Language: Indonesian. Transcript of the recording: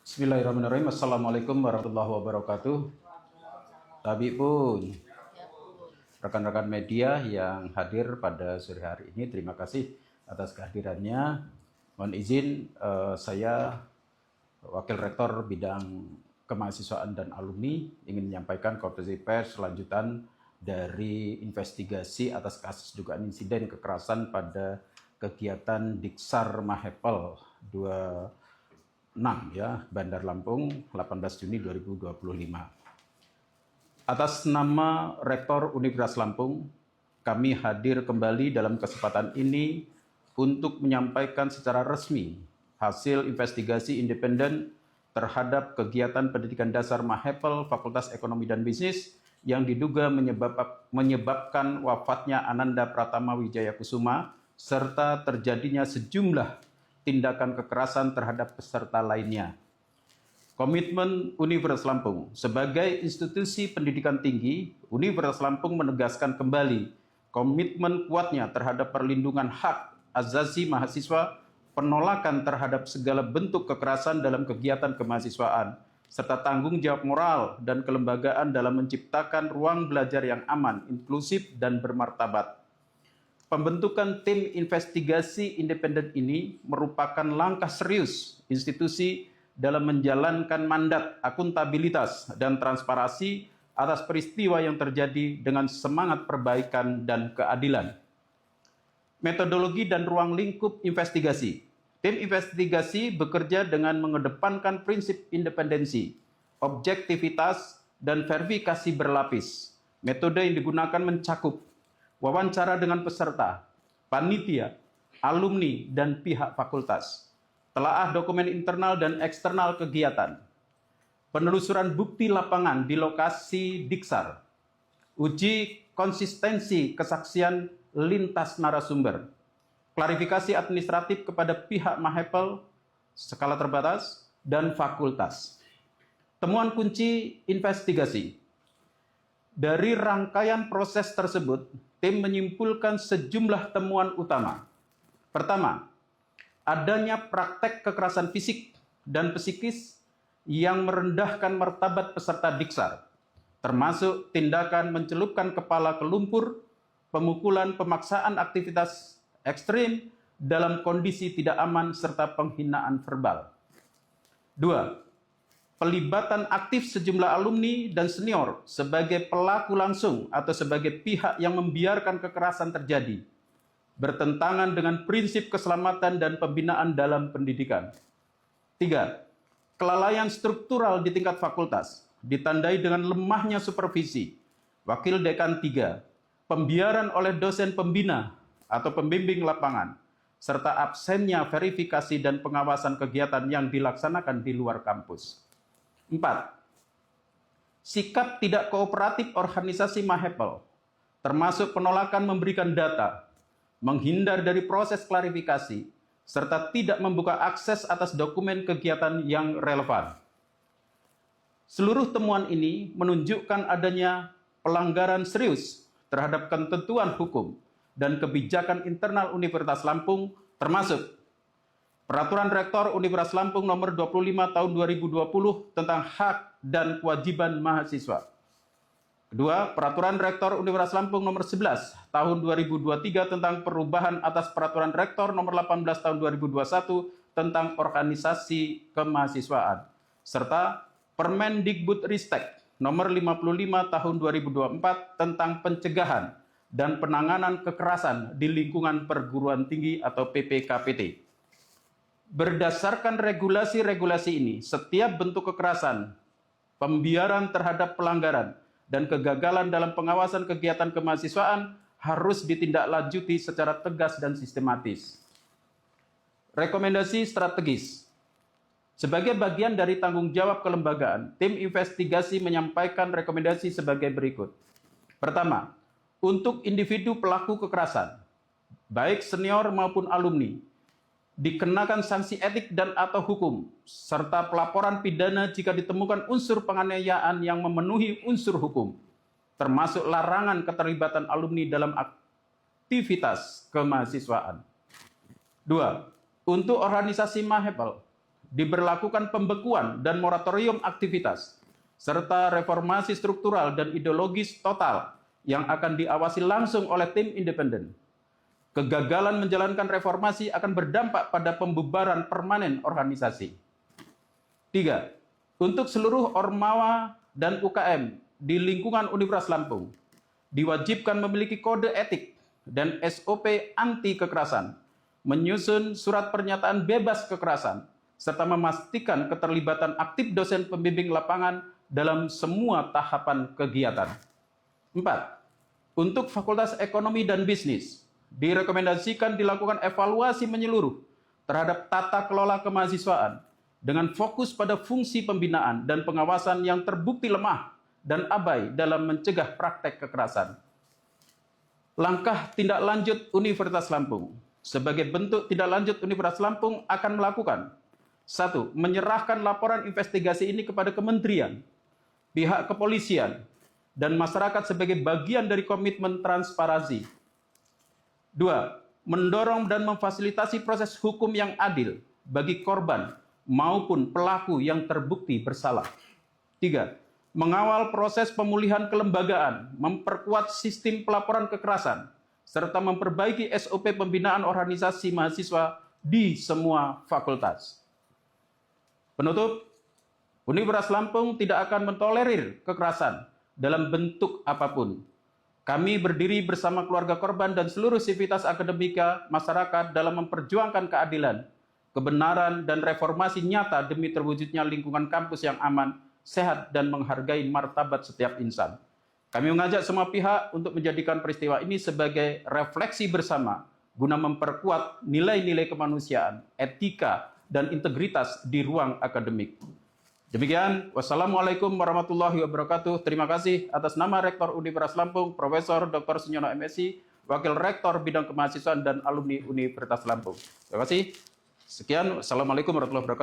Bismillahirrahmanirrahim. Assalamualaikum warahmatullahi wabarakatuh. Tabi pun, rekan-rekan media yang hadir pada sore hari ini, terima kasih atas kehadirannya. Mohon izin, saya Wakil Rektor Bidang Kemahasiswaan dan Alumni ingin menyampaikan konferensi pers lanjutan dari investigasi atas kasus dugaan insiden kekerasan pada kegiatan Diksar Mahepel 26 ya, Bandar Lampung, 18 Juni 2025. Atas nama Rektor Universitas Lampung, kami hadir kembali dalam kesempatan ini untuk menyampaikan secara resmi hasil investigasi independen terhadap kegiatan pendidikan dasar Mahepel Fakultas Ekonomi dan Bisnis yang diduga menyebabkan wafatnya Ananda Pratama Wijaya Kusuma serta terjadinya sejumlah tindakan kekerasan terhadap peserta lainnya. Komitmen Universitas Lampung sebagai institusi pendidikan tinggi, Universitas Lampung menegaskan kembali komitmen kuatnya terhadap perlindungan hak asasi mahasiswa, penolakan terhadap segala bentuk kekerasan dalam kegiatan kemahasiswaan, serta tanggung jawab moral dan kelembagaan dalam menciptakan ruang belajar yang aman, inklusif, dan bermartabat. Pembentukan tim investigasi independen ini merupakan langkah serius institusi dalam menjalankan mandat akuntabilitas dan transparansi atas peristiwa yang terjadi dengan semangat perbaikan dan keadilan. Metodologi dan ruang lingkup investigasi. Tim investigasi bekerja dengan mengedepankan prinsip independensi, objektivitas, dan verifikasi berlapis. Metode yang digunakan mencakup wawancara dengan peserta, panitia, alumni, dan pihak fakultas, telaah dokumen internal dan eksternal kegiatan, penelusuran bukti lapangan di lokasi Diksar, uji konsistensi kesaksian lintas narasumber, klarifikasi administratif kepada pihak Mahepel skala terbatas dan fakultas. Temuan kunci investigasi. Dari rangkaian proses tersebut, tim menyimpulkan sejumlah temuan utama. Pertama, adanya praktek kekerasan fisik dan psikis yang merendahkan martabat peserta Diksar, termasuk tindakan mencelupkan kepala ke lumpur, pemukulan, pemaksaan aktivitas ekstrim dalam kondisi tidak aman, serta penghinaan verbal. 2. Pelibatan aktif sejumlah alumni dan senior sebagai pelaku langsung atau sebagai pihak yang membiarkan kekerasan terjadi, bertentangan dengan prinsip keselamatan dan pembinaan dalam pendidikan. 3. Kelalaian struktural di tingkat fakultas, ditandai dengan lemahnya supervisi, wakil dekan 3, pembiaran oleh dosen pembina atau pembimbing lapangan, serta absennya verifikasi dan pengawasan kegiatan yang dilaksanakan di luar kampus. 4. Sikap tidak kooperatif organisasi Mahepel, termasuk penolakan memberikan data, menghindar dari proses klarifikasi, serta tidak membuka akses atas dokumen kegiatan yang relevan. Seluruh temuan ini menunjukkan adanya pelanggaran serius terhadap ketentuan hukum dan kebijakan internal Universitas Lampung, termasuk Peraturan Rektor Universitas Lampung Nomor 25 Tahun 2020 tentang hak dan kewajiban mahasiswa. Kedua, Peraturan Rektor Universitas Lampung Nomor 11 Tahun 2023 tentang perubahan atas Peraturan Rektor Nomor 18 Tahun 2021 tentang organisasi kemahasiswaan, serta Permendikbudristek Nomor 55 Tahun 2024 tentang pencegahan dan penanganan kekerasan di lingkungan perguruan tinggi atau PPKPT. Berdasarkan regulasi-regulasi ini, setiap bentuk kekerasan, pembiaran terhadap pelanggaran, dan kegagalan dalam pengawasan kegiatan kemahasiswaan harus ditindaklanjuti secara tegas dan sistematis. Rekomendasi strategis. Sebagai bagian dari tanggung jawab kelembagaan, tim investigasi menyampaikan rekomendasi sebagai berikut. Pertama, untuk individu pelaku kekerasan, baik senior maupun alumni, dikenakan sanksi etik dan atau hukum, serta pelaporan pidana jika ditemukan unsur penganiayaan yang memenuhi unsur hukum, termasuk larangan keterlibatan alumni dalam aktivitas kemahasiswaan. 2. Untuk organisasi Mahepel, diberlakukan pembekuan dan moratorium aktivitas, serta reformasi struktural dan ideologis total yang akan diawasi langsung oleh tim independen. Kegagalan menjalankan reformasi akan berdampak pada pembubaran permanen organisasi. 3. Untuk seluruh ormawa dan UKM di lingkungan Universitas Lampung, diwajibkan memiliki kode etik dan SOP anti kekerasan, menyusun surat pernyataan bebas kekerasan, serta memastikan keterlibatan aktif dosen pembimbing lapangan dalam semua tahapan kegiatan. 4. Untuk Fakultas Ekonomi dan Bisnis, direkomendasikan dilakukan evaluasi menyeluruh terhadap tata kelola kemahasiswaan dengan fokus pada fungsi pembinaan dan pengawasan yang terbukti lemah dan abai dalam mencegah praktek kekerasan. Langkah tindak lanjut Universitas Lampung. Sebagai bentuk tindak lanjut Universitas Lampung akan melakukan 1. Menyerahkan laporan investigasi ini kepada kementerian, pihak kepolisian, dan masyarakat sebagai bagian dari komitmen transparansi. 2. Mendorong dan memfasilitasi proses hukum yang adil bagi korban maupun pelaku yang terbukti bersalah. 3. Mengawal proses pemulihan kelembagaan, memperkuat sistem pelaporan kekerasan, serta memperbaiki SOP pembinaan organisasi mahasiswa di semua fakultas. Penutup, Universitas Lampung tidak akan mentolerir kekerasan dalam bentuk apapun. Kami berdiri bersama keluarga korban dan seluruh sivitas akademika masyarakat dalam memperjuangkan keadilan, kebenaran, dan reformasi nyata demi terwujudnya lingkungan kampus yang aman, sehat, dan menghargai martabat setiap insan. Kami mengajak semua pihak untuk menjadikan peristiwa ini sebagai refleksi bersama guna memperkuat nilai-nilai kemanusiaan, etika, dan integritas di ruang akademik. Demikian, wassalamualaikum warahmatullahi wabarakatuh. Terima kasih atas nama Rektor Universitas Lampung, Profesor Dr. Sunyono MSI, Wakil Rektor Bidang Kemahasiswaan dan Alumni Universitas Lampung. Terima kasih. Sekian, wassalamualaikum warahmatullahi wabarakatuh.